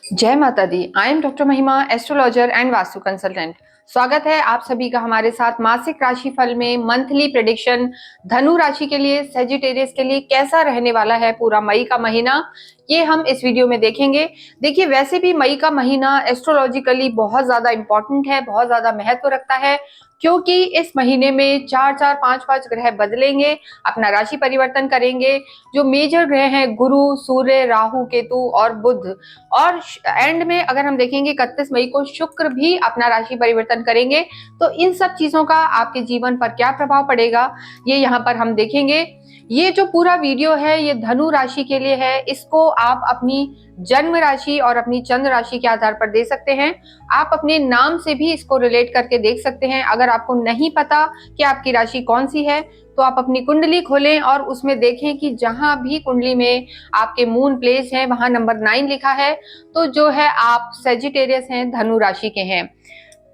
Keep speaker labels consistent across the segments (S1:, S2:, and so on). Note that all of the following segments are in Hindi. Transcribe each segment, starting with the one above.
S1: जय माता दी। आई एम डॉक्टर महिमा, एस्ट्रोलॉजर एंड वास्तु कंसल्टेंट। स्वागत है आप सभी का हमारे साथ मासिक राशि फल में मंथली प्रेडिक्शन धनु राशि के लिए, सेजिटेरियस के लिए कैसा रहने वाला है पूरा मई का महीना, ये हम इस वीडियो में देखेंगे। देखिए, वैसे भी मई का महीना एस्ट्रोलॉजिकली बहुत ज्यादा इंपॉर्टेंट है, बहुत ज्यादा महत्व रखता है, क्योंकि इस महीने में 4-4, 5-5 ग्रह बदलेंगे, अपना राशि परिवर्तन करेंगे। जो मेजर ग्रह हैं गुरु, सूर्य, राहु, केतु और बुध, और एंड में अगर हम देखेंगे 31 मई को शुक्र भी अपना राशि परिवर्तन करेंगे। तो इन सब चीजों का आपके जीवन पर क्या प्रभाव पड़ेगा, ये यहाँ पर हम देखेंगे। ये जो पूरा वीडियो है ये धनु राशि के लिए है। इसको आप अपनी जन्म राशि और अपनी चंद्र राशि के आधार पर दे सकते हैं। आप अपने नाम से भी इसको रिलेट करके देख सकते हैं। अगर आपको नहीं पता कि आपकी राशि कौन सी है तो आप अपनी कुंडली खोलें और उसमें देखें कि जहां भी कुंडली में आपके मून प्लेस है वहां नंबर 9 लिखा है, तो जो है आप सेजिटेरियस हैं, धनु राशि के हैं।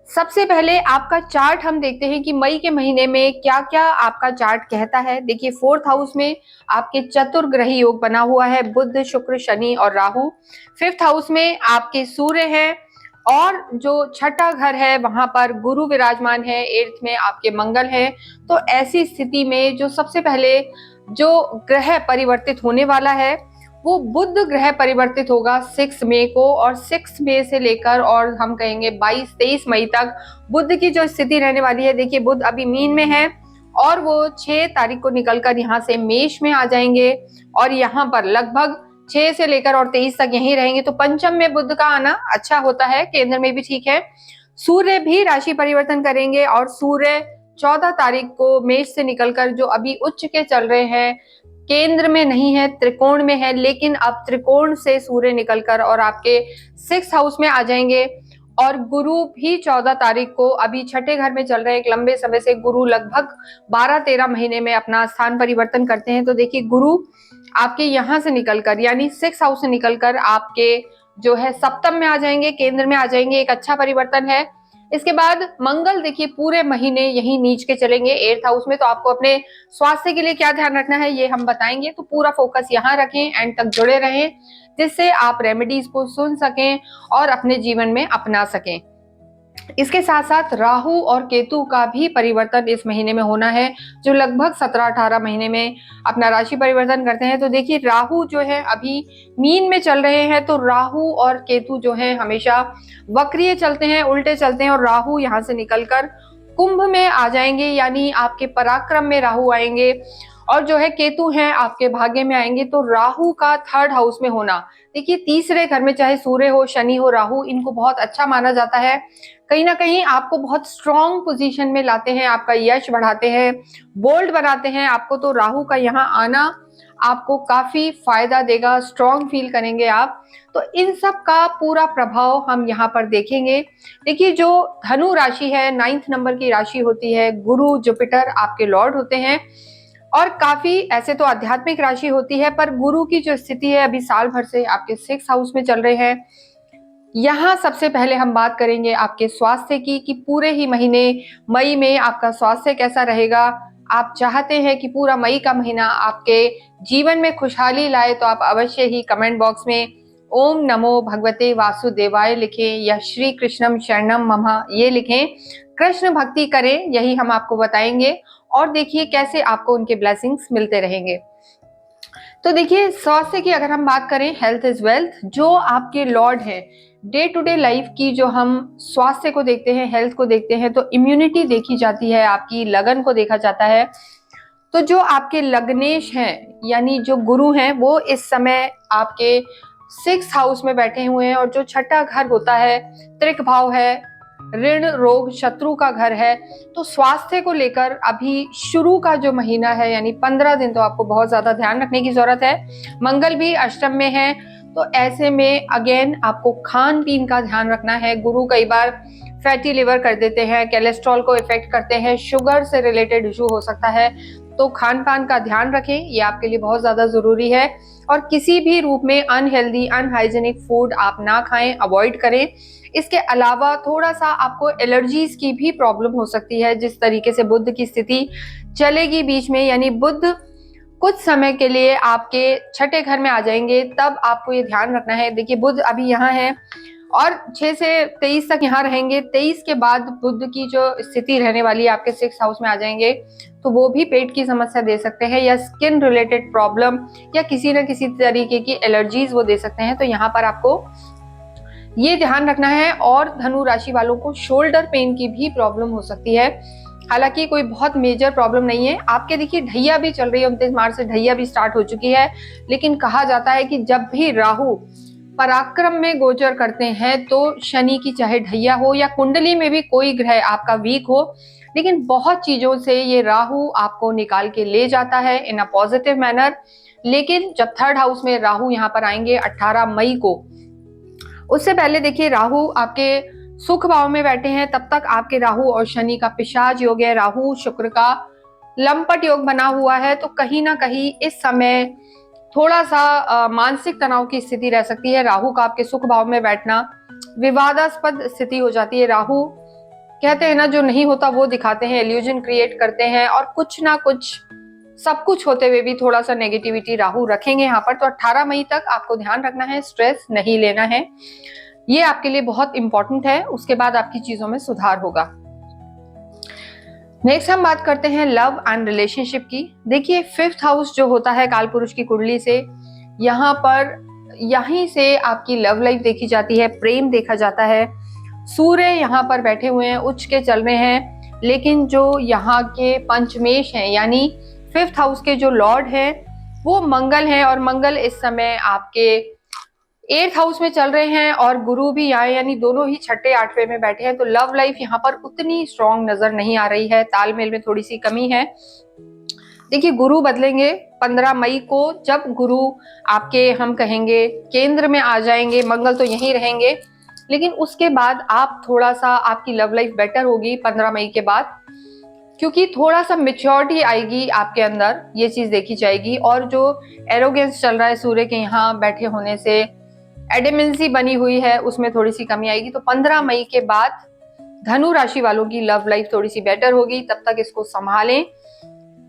S1: सबसे पहले आपका चार्ट हम देखते हैं कि मई के महीने में क्या क्या आपका चार्ट कहता है। देखिए, 4th हाउस में आपके चतुर्ग्रही योग बना हुआ है, बुध, शुक्र, शनि और राहु। 5th हाउस में आपके सूर्य हैं, और जो छठा घर है वहां पर गुरु विराजमान है, 8th में आपके मंगल है। तो ऐसी स्थिति में जो सबसे पहले जो ग्रह परिवर्तित होने वाला है वो बुध ग्रह परिवर्तित होगा 6 मई को, और 6 मई से लेकर और हम कहेंगे 22-23 मई तक बुध की जो स्थिति रहने वाली है। देखिए, बुध अभी मीन में है और वो 6 तारीख को निकलकर यहाँ से मेष में आ जाएंगे, और यहाँ पर लगभग 6 से लेकर और 23 तक यहीं रहेंगे। तो पंचम में बुध का आना अच्छा होता है, केंद्र में भी ठीक है। सूर्य भी राशि परिवर्तन करेंगे, और सूर्य 14 तारीख को मेष से निकलकर, जो अभी उच्च के चल रहे हैं, केंद्र में नहीं है, त्रिकोण में है, लेकिन अब त्रिकोण से सूर्य निकलकर और आपके 6th हाउस में आ जाएंगे। और गुरु भी 14 तारीख को अभी छठे घर में चल रहे हैं। एक लंबे समय से गुरु लगभग 12-13 महीने में अपना स्थान परिवर्तन करते हैं। तो देखिए, गुरु आपके यहां से निकलकर यानी 6th हाउस से निकलकर आपके जो है सप्तम में आ जाएंगे, केंद्र में आ जाएंगे। एक अच्छा परिवर्तन है। इसके बाद मंगल देखिए पूरे महीने यही नीच के चलेंगे 8th हाउस में। तो आपको अपने स्वास्थ्य के लिए क्या ध्यान रखना है ये हम बताएंगे, तो पूरा फोकस यहाँ रखें, एंड तक जुड़े रहें, जिससे आप रेमेडीज को सुन सकें और अपने जीवन में अपना सकें। इसके साथ साथ राहु और केतु का भी परिवर्तन इस महीने में होना है, जो लगभग 17-18 महीने में अपना राशि परिवर्तन करते हैं। तो देखिए, राहु जो है अभी मीन में चल रहे हैं, तो राहु और केतु जो है हमेशा वक्रीय चलते हैं, उल्टे चलते हैं, और राहु यहाँ से निकलकर कुंभ में आ जाएंगे, यानी आपके पराक्रम में राहु आएंगे, और जो है केतु हैं आपके भाग्य में आएंगे। तो राहु का 3rd हाउस में होना, देखिए तीसरे घर में चाहे सूर्य हो, शनि हो, राहु, इनको बहुत अच्छा माना जाता है। कहीं ना कहीं आपको बहुत स्ट्रॉन्ग पोजीशन में लाते हैं, आपका यश बढ़ाते हैं, बोल्ड बनाते हैं आपको। तो राहु का यहाँ आना आपको काफी फायदा देगा, स्ट्रॉन्ग फील करेंगे आप। तो इन सब का पूरा प्रभाव हम यहाँ पर देखेंगे। देखिए, जो धनु राशि है 9th नंबर की राशि होती है, गुरु जुपिटर आपके लॉर्ड होते हैं, और काफी ऐसे तो आध्यात्मिक राशि होती है, पर गुरु की जो स्थिति है अभी साल भर से आपके 6th हाउस में चल रहे हैं। यहाँ सबसे पहले हम बात करेंगे आपके स्वास्थ्य की, कि पूरे ही महीने मई में आपका स्वास्थ्य कैसा रहेगा। आप चाहते हैं कि पूरा मई का महीना आपके जीवन में खुशहाली लाए, तो आप अवश्य ही कमेंट बॉक्स में ओम नमो भगवते वासुदेवाय लिखें, या श्री कृष्णम शरणम मम ये लिखें। कृष्ण भक्ति करें, यही हम आपको बताएंगे, और देखिए कैसे आपको उनके ब्लेसिंग्स मिलते रहेंगे। तो देखिए, स्वास्थ्य की अगर हम बात करें, हेल्थ इज वेल्थ, जो आपके लॉर्ड है डे टू डे लाइफ की, जो हम स्वास्थ्य को देखते हैं, हेल्थ को देखते हैं, तो इम्यूनिटी देखी जाती है, आपकी लगन को देखा जाता है। तो जो आपके लग्नेश हैं यानी जो गुरु हैं, वो इस समय आपके 6th हाउस में बैठे हुए हैं, और जो छठा घर होता है त्रिक भाव है, ऋण रोग शत्रु का घर है। तो स्वास्थ्य को लेकर अभी शुरू का जो महीना है यानी 15 दिन, तो आपको बहुत ज्यादा ध्यान रखने की जरूरत है। मंगल भी अष्टम में है, तो ऐसे में अगेन आपको खान पीन का ध्यान रखना है। गुरु कई बार फैटी लिवर कर देते हैं, कोलेस्ट्रॉल को इफेक्ट करते हैं, शुगर से रिलेटेड इशू हो सकता है। तो खान पान का ध्यान रखें, ये आपके लिए बहुत ज्यादा जरूरी है। और किसी भी रूप में अनहेल्दी, अनहाइजेनिक फूड आप ना खाएं, अवॉइड करें। इसके अलावा थोड़ा सा आपको एलर्जीज की भी प्रॉब्लम हो सकती है, जिस तरीके से बुध की स्थिति चलेगी बीच में, यानी बुध कुछ समय के लिए आपके छठे घर में आ जाएंगे, तब आपको ये ध्यान रखना है। देखिए बुध अभी यहाँ है और 6 से 23 तक यहाँ रहेंगे। 23 के बाद बुध की जो स्थिति रहने वाली है आपके 6th हाउस में आ जाएंगे, तो वो भी पेट की समस्या दे सकते हैं या स्किन रिलेटेड प्रॉब्लम या किसी न किसी तरीके की एलर्जीज वो दे सकते हैं। तो यहाँ पर आपको ये ध्यान रखना है। और धनु राशि वालों को शोल्डर पेन की भी प्रॉब्लम हो सकती है, हालांकि कोई बहुत मेजर प्रॉब्लम नहीं है। आपके देखिए ढैया भी चल रही है, 29 मार्च से ढैया भी स्टार्ट हो चुकी है। लेकिन कहा जाता है कि जब भी राहु पराक्रम में गोचर करते हैं तो शनि की चाहे ढैया हो या कुंडली में भी कोई ग्रह आपका वीक हो, लेकिन बहुत चीजों से ये राहु आपको निकाल के ले जाता है इन अ पॉजिटिव मैनर। लेकिन जब 3rd हाउस में राहु यहाँ पर आएंगे 18 मई को, उससे पहले देखिए राहु आपके सुख भाव में बैठे हैं, तब तक आपके राहु और शनि का पिशाच योग है, राहु शुक्र का लंपट योग बना हुआ है। तो कहीं ना कहीं इस समय थोड़ा सा मानसिक तनाव की स्थिति रह सकती है। राहु का आपके सुख भाव में बैठना विवादास्पद स्थिति हो जाती है। राहु कहते हैं ना, जो नहीं होता वो दिखाते हैं, इल्यूजन क्रिएट करते हैं, और कुछ ना कुछ सब कुछ होते हुए भी थोड़ा सा नेगेटिविटी राहु रखेंगे यहाँ पर। तो 18 मई तक आपको ध्यान रखना है, स्ट्रेस नहीं लेना है, ये आपके लिए बहुत इंपॉर्टेंट है। उसके बाद आपकी चीजों में सुधार होगा। नेक्स्ट हम बात करते हैं लव एंड रिलेशनशिप की। देखिए 5th हाउस जो होता है काल पुरुष की कुंडली से, यहाँ पर यहीं से आपकी लव लाइफ देखी जाती है, प्रेम देखा जाता है। सूर्य यहाँ पर बैठे हुए हैं, उच्च के चल रहे हैं, लेकिन जो यहाँ के पंचमेश हैं यानी 5th हाउस के जो लॉर्ड हैं वो मंगल हैं, और मंगल इस समय आपके 8th हाउस में चल रहे हैं, और गुरु भी यहाँ, यानी दोनों ही 6ठे 8वें में बैठे हैं। तो लव लाइफ यहाँ पर उतनी स्ट्रॉन्ग नजर नहीं आ रही है, तालमेल में थोड़ी सी कमी है। देखिए गुरु बदलेंगे 15 मई को, जब गुरु आपके हम कहेंगे केंद्र में आ जाएंगे। मंगल तो यहीं रहेंगे, लेकिन उसके बाद आप थोड़ा सा आपकी लव लाइफ बेटर होगी 15 मई के बाद, क्योंकि थोड़ा सा मेच्योरिटी आएगी आपके अंदर, ये चीज देखी जाएगी। और जो एरोगेंस चल रहा है सूर्य के यहाँ बैठे होने से, एडेमेंसी बनी हुई है, उसमें थोड़ी सी कमी आएगी। तो 15 मई के बाद धनु राशि वालों की लव लाइफ थोड़ी सी बेटर होगी। तब तक इसको संभालें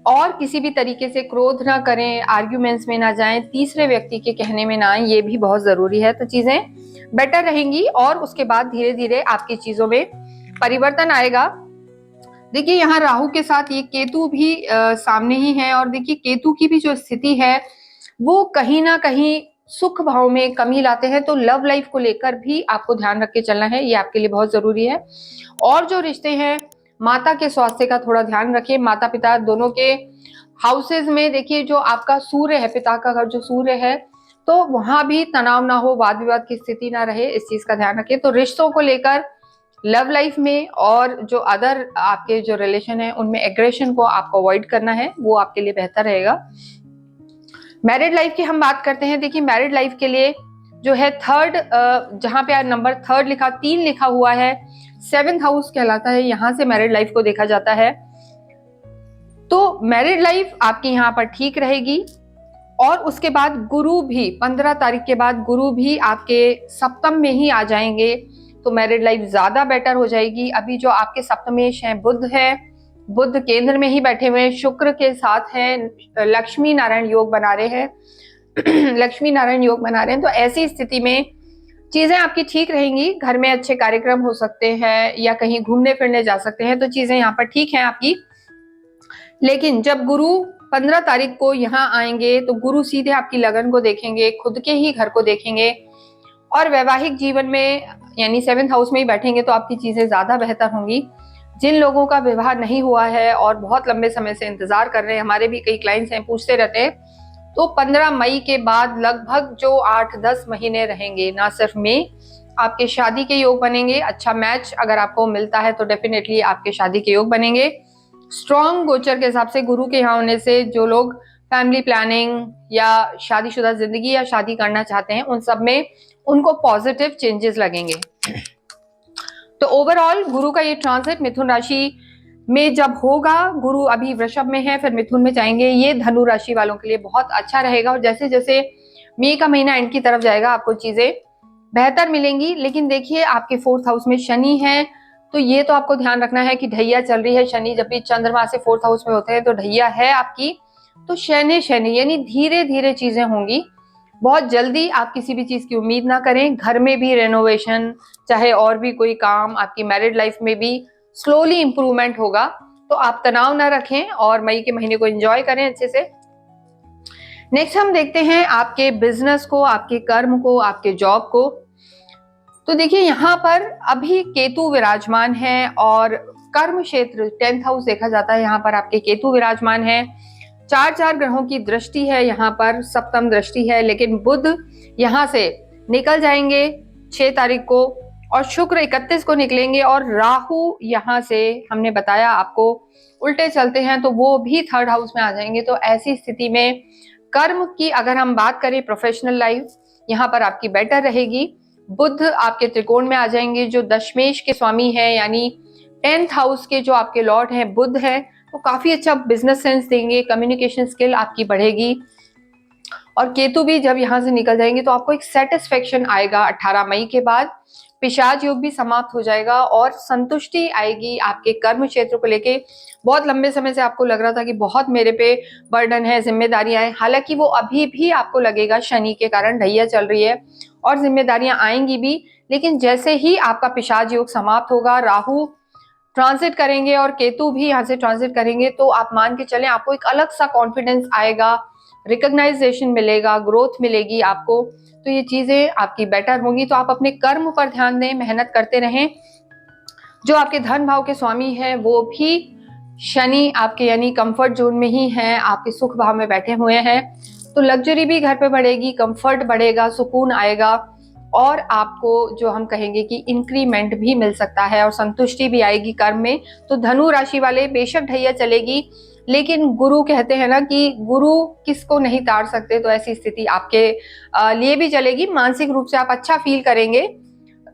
S1: और किसी भी तरीके से क्रोध ना करें, आर्ग्यूमेंट्स में ना जाएं, तीसरे व्यक्ति के कहने में ना आए, ये भी बहुत जरूरी है। तो चीजें बेटर रहेंगी और उसके बाद धीरे धीरे आपकी चीजों में परिवर्तन आएगा। देखिए यहाँ राहु के साथ ये केतु भी सामने ही है, और देखिए केतु की भी जो स्थिति है वो कहीं ना कहीं सुख भाव में कमी लाते हैं। तो लव लाइफ को लेकर भी आपको ध्यान रख के चलना है, ये आपके लिए बहुत जरूरी है। और जो रिश्ते हैं, माता के स्वास्थ्य का थोड़ा ध्यान रखिए। माता पिता दोनों के हाउसेज में देखिए जो आपका सूर्य है, पिता का घर जो सूर्य है, तो वहां भी तनाव ना हो, वाद विवाद की स्थिति ना रहे, इस चीज का ध्यान रखिए। तो रिश्तों को लेकर लव लाइफ में और जो अदर आपके जो रिलेशन है उनमें एग्रेशन को आपको अवॉइड करना है, वो आपके लिए बेहतर रहेगा। मैरिड लाइफ की हम बात करते हैं। देखिए मैरिड लाइफ के लिए जो है 3rd, जहां पे नंबर 3rd लिखा, 3 लिखा हुआ है, 7th हाउस कहलाता है, यहां से मैरिड लाइफ को देखा जाता है। तो मैरिड लाइफ आपकी यहाँ पर ठीक रहेगी। और उसके बाद गुरु भी 15 तारीख के बाद गुरु भी आपके सप्तम में ही आ जाएंगे, तो मैरिड लाइफ ज्यादा बेटर हो जाएगी। अभी जो आपके सप्तमेश हैं, बुध है, बुध केंद्र में ही बैठे हुए हैं, शुक्र के साथ हैं, लक्ष्मी नारायण योग बना रहे हैं लक्ष्मी नारायण योग बना रहे हैं। तो ऐसी स्थिति में चीजें आपकी ठीक रहेंगी। घर में अच्छे कार्यक्रम हो सकते हैं या कहीं घूमने फिरने जा सकते हैं, तो चीजें यहाँ पर ठीक हैं आपकी। लेकिन जब गुरु 15 तारीख को यहाँ आएंगे तो गुरु सीधे आपकी लगन को देखेंगे, खुद के ही घर को देखेंगे, और वैवाहिक जीवन में यानी 7th हाउस में ही बैठेंगे, तो आपकी चीजें ज्यादा बेहतर होंगी। जिन लोगों का विवाह नहीं हुआ है और बहुत लंबे समय से इंतजार कर रहे हैं, हमारे भी कई क्लाइंट्स हैं, पूछते रहते हैं, तो 15 मई के बाद लगभग जो 8-10 महीने रहेंगे, ना सिर्फ में आपके शादी के योग बनेंगे। अच्छा मैच अगर आपको मिलता है तो डेफिनेटली आपके शादी के योग बनेंगे। स्ट्रॉन्ग गोचर के हिसाब से गुरु के यहाँ होने से जो लोग फैमिली प्लानिंग या शादीशुदा जिंदगी या शादी करना चाहते हैं, उन सब में उनको पॉजिटिव चेंजेस लगेंगे। तो ओवरऑल गुरु का ये ट्रांजिट मिथुन राशि में जब होगा, गुरु अभी वृषभ में है, फिर मिथुन में जाएंगे, ये धनु राशि वालों के लिए बहुत अच्छा रहेगा। और जैसे जैसे मई का महीना एंड की तरफ जाएगा, आपको चीजें बेहतर मिलेंगी। लेकिन देखिए आपके 4th हाउस में शनि है, तो ये तो आपको ध्यान रखना है कि ढैया चल रही है। शनि जब भी चंद्रमा से 4th हाउस में होते हैं तो ढैया है आपकी, तो शहने शहने यानी धीरे धीरे चीजें होंगी। बहुत जल्दी आप किसी भी चीज की उम्मीद ना करें। घर में भी रेनोवेशन, चाहे और भी कोई काम, आपकी मैरिड लाइफ में भी स्लोली इंप्रूवमेंट होगा। तो आप तनाव ना रखें और मई के महीने को एंजॉय करें अच्छे से। नेक्स्ट हम देखते हैं आपके बिजनेस को, आपके कर्म को, आपके जॉब को। तो देखिए यहाँ पर अभी केतु विराजमान है और कर्म क्षेत्र 10th हाउस देखा जाता है, यहाँ पर आपके केतु विराजमान है। चार ग्रहों की दृष्टि है, यहाँ पर सप्तम दृष्टि है। लेकिन बुध यहाँ से निकल जाएंगे 6 तारीख को और शुक्र 31 को निकलेंगे और राहु यहाँ से हमने बताया आपको उल्टे चलते हैं, तो वो भी 3rd हाउस में आ जाएंगे। तो ऐसी स्थिति में कर्म की अगर हम बात करें, प्रोफेशनल लाइफ यहाँ पर आपकी बेटर रहेगी। बुध आपके त्रिकोण में आ जाएंगे जो दशमेश के स्वामी है, यानी 10th हाउस के जो आपके लॉर्ड हैं बुध है, वो काफी अच्छा बिजनेस सेंस देंगे, कम्युनिकेशन स्किल आपकी बढ़ेगी। और केतु भी जब यहाँ से निकल जाएंगे तो आपको एक सेटिस्फेक्शन आएगा। 18 मई के बाद पिशाच योग भी समाप्त हो जाएगा और संतुष्टि आएगी आपके कर्म क्षेत्र को लेके। बहुत लंबे समय से आपको लग रहा था कि बहुत मेरे पे बर्डन है, जिम्मेदारियां हैं, हालांकि वो अभी भी आपको लगेगा शनि के कारण ढैया चल रही है और जिम्मेदारियां आएंगी भी। लेकिन जैसे ही आपका पिशाच योग समाप्त होगा, राहु ट्रांजिट करेंगे और केतु भी यहाँ से ट्रांजिट करेंगे, तो आप मान के चलें आपको एक अलग सा कॉन्फिडेंस आएगा, रिकॉग्नाइजेशन मिलेगा, ग्रोथ मिलेगी आपको। तो ये चीजें आपकी बेटर होंगी। तो आप अपने कर्म पर ध्यान दें, मेहनत करते रहें। जो आपके धन भाव के स्वामी हैं वो भी शनि आपके यानी कंफर्ट जोन में ही हैं, आपके सुख भाव में बैठे हुए हैं। तो लग्जरी भी घर पे बढ़ेगी, कंफर्ट बढ़ेगा, सुकून आएगा और आपको जो हम कहेंगे कि इंक्रीमेंट भी मिल सकता है और संतुष्टि भी आएगी कर्म में। तो धनु राशि वाले बेशक ढैया चलेगी, लेकिन गुरु कहते हैं ना कि गुरु किसको नहीं तार सकते, तो ऐसी स्थिति आपके लिए भी चलेगी। मानसिक रूप से आप अच्छा फील करेंगे।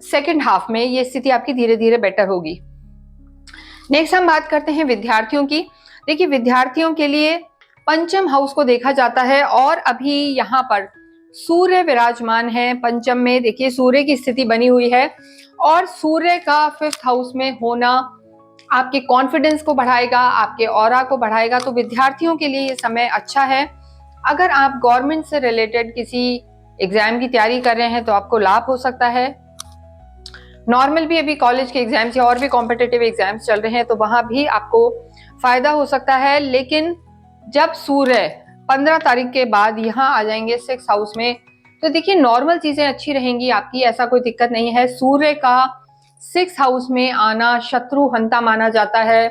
S1: 2nd हाफ में ये स्थिति आपकी धीरे धीरे बेटर होगी। नेक्स्ट हम बात करते हैं विद्यार्थियों की। देखिए विद्यार्थियों के लिए 5th हाउस को देखा जाता है और अभी यहाँ पर सूर्य विराजमान है 5th में। देखिए सूर्य की स्थिति बनी हुई है और सूर्य का 5th हाउस में होना आपके कॉन्फिडेंस को बढ़ाएगा, आपके ऑरा को बढ़ाएगा। तो विद्यार्थियों के लिए ये समय अच्छा है। अगर आप गवर्नमेंट से रिलेटेड किसी एग्जाम की तैयारी कर रहे हैं तो आपको लाभ हो सकता है। नॉर्मल भी अभी कॉलेज के एग्जाम्स या और भी कॉम्पिटिटिव एग्जाम्स चल रहे हैं तो वहां भी आपको फायदा हो सकता है। लेकिन जब सूर्य 15 तारीख के बाद यहाँ आ जाएंगे 6th हाउस में, तो देखिए नॉर्मल चीजें अच्छी रहेंगी आपकी, ऐसा कोई दिक्कत नहीं है। सूर्य का 6th हाउस में आना शत्रु हंता माना जाता है,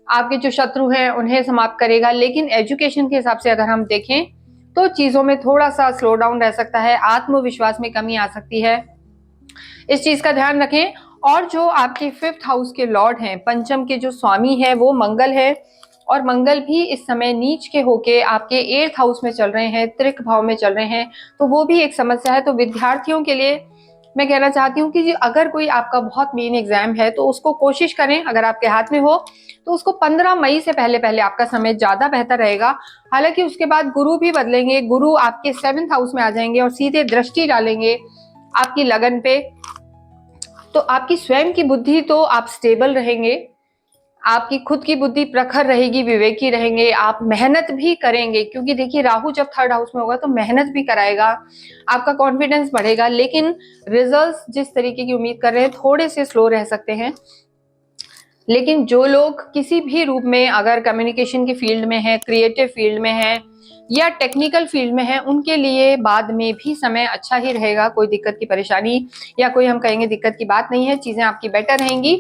S1: आपके जो शत्रु हैं उन्हें समाप्त करेगा। लेकिन एजुकेशन के हिसाब से अगर हम देखें तो चीजों में थोड़ा सा स्लो डाउन रह सकता है, आत्मविश्वास में कमी आ सकती है, इस चीज का ध्यान रखें। और जो आपके 5th हाउस के लॉर्ड हैं, 5th के जो स्वामी है वो मंगल है और मंगल भी इस समय नीच के होके आपके 8th हाउस में चल रहे हैं, त्रिक भाव में चल रहे हैं, तो वो भी एक समस्या है। तो विद्यार्थियों के लिए मैं कहना चाहती हूँ कि अगर कोई आपका बहुत मेन एग्जाम है तो उसको कोशिश करें, अगर आपके हाथ में हो तो उसको 15 मई से पहले पहले आपका समय ज्यादा बेहतर रहेगा। हालांकि उसके बाद गुरु भी बदलेंगे, गुरु आपके 7th हाउस में आ जाएंगे और सीधे दृष्टि डालेंगे आपकी लगन पे। तो आपकी स्वयं की बुद्धि तो आप स्टेबल रहेंगे, आपकी खुद की बुद्धि प्रखर रहेगी, विवेकी रहेंगे, आप मेहनत भी करेंगे, क्योंकि देखिए राहु जब 3rd हाउस में होगा तो मेहनत भी कराएगा, आपका कॉन्फिडेंस बढ़ेगा। लेकिन रिजल्ट्स जिस तरीके की उम्मीद कर रहे हैं थोड़े से स्लो रह सकते हैं। लेकिन जो लोग किसी भी रूप में अगर कम्युनिकेशन की फील्ड में है, क्रिएटिव फील्ड में है या टेक्निकल फील्ड में है, उनके लिए बाद में भी समय अच्छा ही रहेगा। कोई दिक्कत की परेशानी या कोई हम कहेंगे दिक्कत की बात नहीं है, चीजें आपकी बेटर रहेंगी।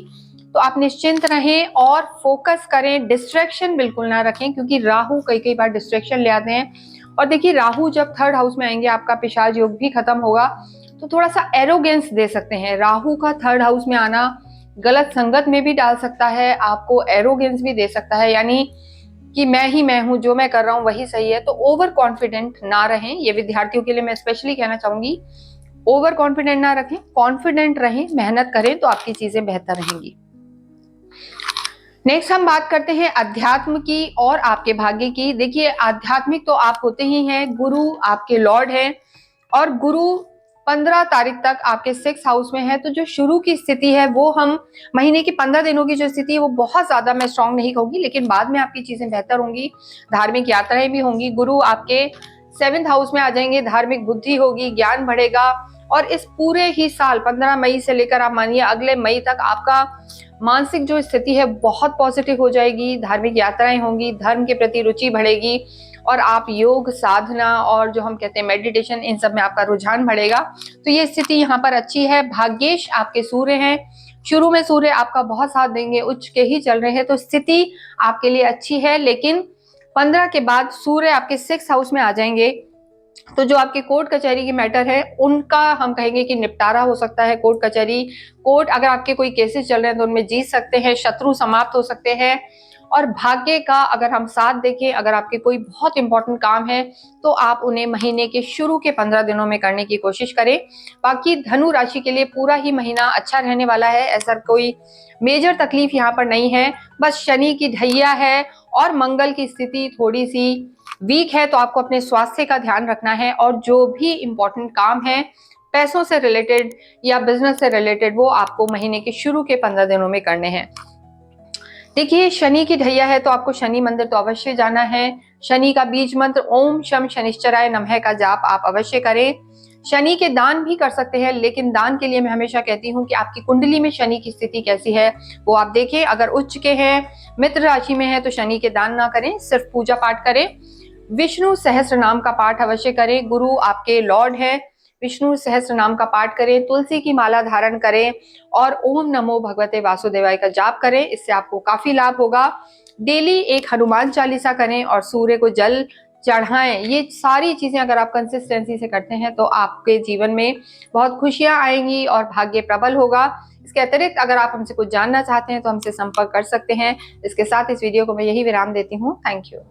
S1: तो आप निश्चिंत रहें और फोकस करें, डिस्ट्रैक्शन बिल्कुल ना रखें, क्योंकि राहु कई बार डिस्ट्रैक्शन ले आते हैं। और देखिए राहु जब 3rd हाउस में आएंगे आपका पिशाच योग भी खत्म होगा, तो थोड़ा सा एरोगेंस दे सकते हैं। राहु का 3rd हाउस में आना गलत संगत में भी डाल सकता है, आपको एरोगेंस भी दे सकता है, यानी कि मैं ही मैं हूं, जो मैं कर रहा हूं वही सही है। तो ओवर कॉन्फिडेंट ना रहें, ये विद्यार्थियों के लिए मैं स्पेशली कहना चाहूंगी। ओवर कॉन्फिडेंट ना रखें, कॉन्फिडेंट रहें, मेहनत करें तो आपकी चीजें बेहतर रहेंगी। नेक्स्ट हम बात करते हैं अध्यात्म की और आपके भाग्य की। देखिए आध्यात्मिक तो आप होते ही हैं, गुरु आपके लॉर्ड हैं और गुरु 15 तारीख तक आपके 6 हाउस में है। तो जो शुरू की स्थिति है वो हम महीने की 15 दिनों की जो स्थिति है वो बहुत ज्यादा मैं स्ट्रांग नहीं कहूंगी, लेकिन बाद में आपकी चीजें बेहतर होंगी। धार्मिक यात्राएं भी होंगी, गुरु आपके 7th हाउस में आ जाएंगे, धार्मिक बुद्धि होगी, ज्ञान बढ़ेगा। और इस पूरे ही साल 15 मई से लेकर आप मानिए अगले मई तक आपका मानसिक जो स्थिति है बहुत पॉजिटिव हो जाएगी। धार्मिक यात्राएं होंगी, धर्म के प्रति रुचि बढ़ेगी और आप योग साधना और जो हम कहते हैं मेडिटेशन, इन सब में आपका रुझान बढ़ेगा। तो ये स्थिति यहाँ पर अच्छी है। भाग्येश आपके सूर्य हैं, शुरू में सूर्य आपका बहुत साथ देंगे, उच्च के ही चल रहे हैं, तो स्थिति आपके लिए अच्छी है। लेकिन 15 के बाद सूर्य आपके 6 हाउस में आ जाएंगे, तो जो आपके कोर्ट कचहरी की मैटर है उनका हम कहेंगे कि निपटारा हो सकता है। कोर्ट कचहरी, कोर्ट अगर आपके कोई केसेस चल रहे हैं तो उनमें जीत सकते हैं, शत्रु समाप्त हो सकते हैं। और भाग्य का अगर हम साथ देखें, अगर आपके कोई बहुत इंपॉर्टेंट काम है तो आप उन्हें महीने के शुरू के 15 दिनों में करने की कोशिश करें। बाकी धनु राशि के लिए पूरा ही महीना अच्छा रहने वाला है, ऐसा कोई मेजर तकलीफ यहाँ पर नहीं है। बस शनि की ढैया है और मंगल की स्थिति थोड़ी सी वीक है, तो आपको अपने स्वास्थ्य का ध्यान रखना है। और जो भी इंपॉर्टेंट काम है पैसों से रिलेटेड या बिजनेस से रिलेटेड, वो आपको महीने के शुरू के 15 दिनों में करने हैं। देखिए, शनि की ढैया है तो आपको शनि मंदिर तो अवश्य जाना है। शनि का बीज मंत्र ओम शम शनिश्चराय नमः का जाप आप अवश्य करें। शनि के दान भी कर सकते हैं, लेकिन दान के लिए मैं हमेशा कहती हूँ कि आपकी कुंडली में शनि की स्थिति कैसी है वो आप देखें। अगर उच्च के हैं, मित्र राशि में है, तो शनि के दान ना करें, सिर्फ पूजा पाठ करें। विष्णु सहस्त्र नाम का पाठ अवश्य करें, गुरु आपके लॉर्ड है, विष्णु सहस्त्र नाम का पाठ करें, तुलसी की माला धारण करें और ओम नमो भगवते वासुदेवाय का जाप करें, इससे आपको काफी लाभ होगा। डेली एक हनुमान चालीसा करें और सूर्य को जल चढ़ाएं। ये सारी चीजें अगर आप कंसिस्टेंसी से करते हैं तो आपके जीवन में बहुत खुशियां आएंगी और भाग्य प्रबल होगा। इसके अतिरिक्त अगर आप हमसे कुछ जानना चाहते हैं तो हमसे संपर्क कर सकते हैं। इसके साथ इस वीडियो को मैं यही विराम देती हूँ। Thank you.